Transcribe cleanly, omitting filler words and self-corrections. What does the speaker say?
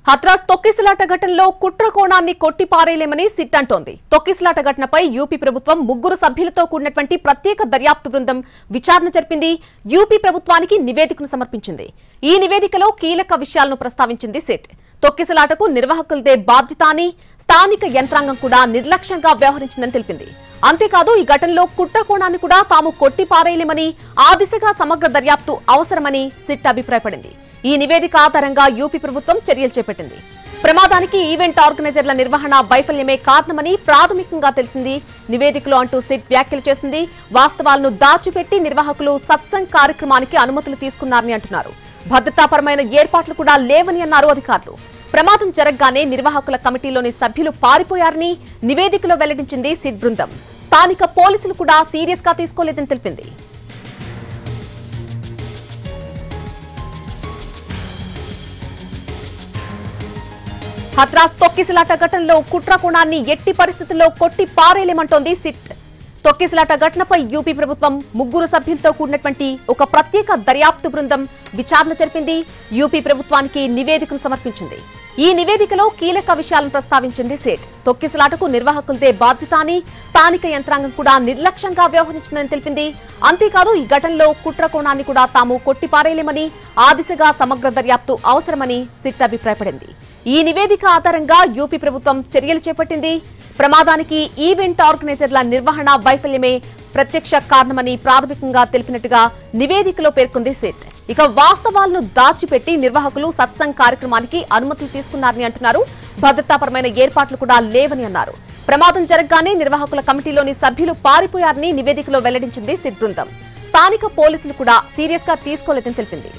హత్రాస్ తొక్కిసలాట ఘటనలో కుట్ర కోణాన్ని కొట్టిపారేలేమని సిట్ అంటోంది. తొక్కిసలాట ఘటనపై యూపీ ప్రభుత్వం 3 సభ్యులతో కూడినటువంటి ప్రత్యేక దర్యాప్తు బృందం విచారణ జరిపింది. యూపీ ప్రభుత్వానికి నివేదికను సమర్పించింది. ఈ నివేదికలో కీలక విషయాలను ప్రస్తావించింది సిట్. తొక్కిసలాటకు నిర్వాహకులదే బాధ్యత అని, స్థానిక యంత్రాంగం కూడా నిర్లక్ష్యంగా వ్యవహరించిందని తెలిపింది. అంతేకాదు ఈ ఘటనలో కుట్ర కోణాన్ని కూడా తాము కొట్టిపారేయలేమని, ఆ దిశగా సమగ్ర దర్యాప్తు అవసరమని సిట్ అభిప్రాయపడింది. ఈ నివేదిక ఆధారంగా యూపీ ప్రభుత్వం చర్యలు చేపట్టింది. ప్రమాదానికి ఈవెంట్ ఆర్గనైజర్ల నిర్వహణ వైఫల్యమే కారణమని ప్రాథమికంగా తెలిసింది నివేదికలో అంటూ సిట్ వ్యాఖ్యలు చేసింది. వాస్తవాలను దాచిపెట్టి నిర్వాహకులు సత్సంగ్ కార్యక్రమానికి అనుమతులు తీసుకున్నారని అంటున్నారు. భద్రతాపరమైన ఏర్పాట్లు కూడా లేవని అన్నారు అధికారులు. ప్రమాదం జరగగానే నిర్వాహకుల కమిటీలోని సభ్యులు పారిపోయారని నివేదికలో వెల్లడించింది సిట్ బృందం. స్థానిక పోలీసులు కూడా సీరియస్ గా తీసుకోలేదని తెలిపింది. హత్రాస్ తొక్కిసలాట ఘటనలో కుట్ర కోణాన్ని ఎట్టి పరిస్థితుల్లో కొట్టి పారేలేమంటోంది సిట్. తొక్కిసలాట ఘటనపై యూపీ ప్రభుత్వం 3 సభ్యులతో కూడినటువంటి ఒక ప్రత్యేక దర్యాప్తు బృందం విచారణ జరిపింది. యూపీ ప్రభుత్వానికి నివేదికను సమర్పించింది. ఈ నివేదికలో కీలక విషయాలను ప్రస్తావించింది సిట్. తొక్కిసలాటకు నిర్వాహకులదే బాధ్యత అని, స్థానిక యంత్రాంగం కూడా నిర్లక్ష్యంగా వ్యవహరించిందని తెలిపింది. అంతేకాదు ఈ ఘటనలో కుట్ర కోణాన్ని కూడా తాము కొట్టిపారేయలేమని, ఆ దిశగా సమగ్ర దర్యాప్తు అవసరమని సిట్ అభిప్రాయపడింది. ఈ నివేదిక ఆధారంగా యూపీ ప్రభుత్వం చర్యలు చేపట్టింది. ప్రమాదానికి ఈవెంట్ ఆర్గనైజర్ల నిర్వహణ వైఫల్యమే ప్రత్యక్ష కారణమని ప్రాథమికంగా తెలిపినట్టుగా నివేదికలో పేర్కొంది సిట్. ఇక వాస్తవాలను దాచిపెట్టి నిర్వాహకులు సత్సంగ్ కార్యక్రమానికి అనుమతులు తీసుకున్నారని అంటున్నారు. భద్రతాపరమైన ఏర్పాట్లు కూడా లేవని అన్నారు. ప్రమాదం జరగగానే నిర్వాహకుల కమిటీలోని సభ్యులు పారిపోయారని నివేదికలో వెల్లడించింది సిట్ బృందం. స్థానిక పోలీసులు కూడా సీరియస్ గా తీసుకోలేదని తెలిపింది.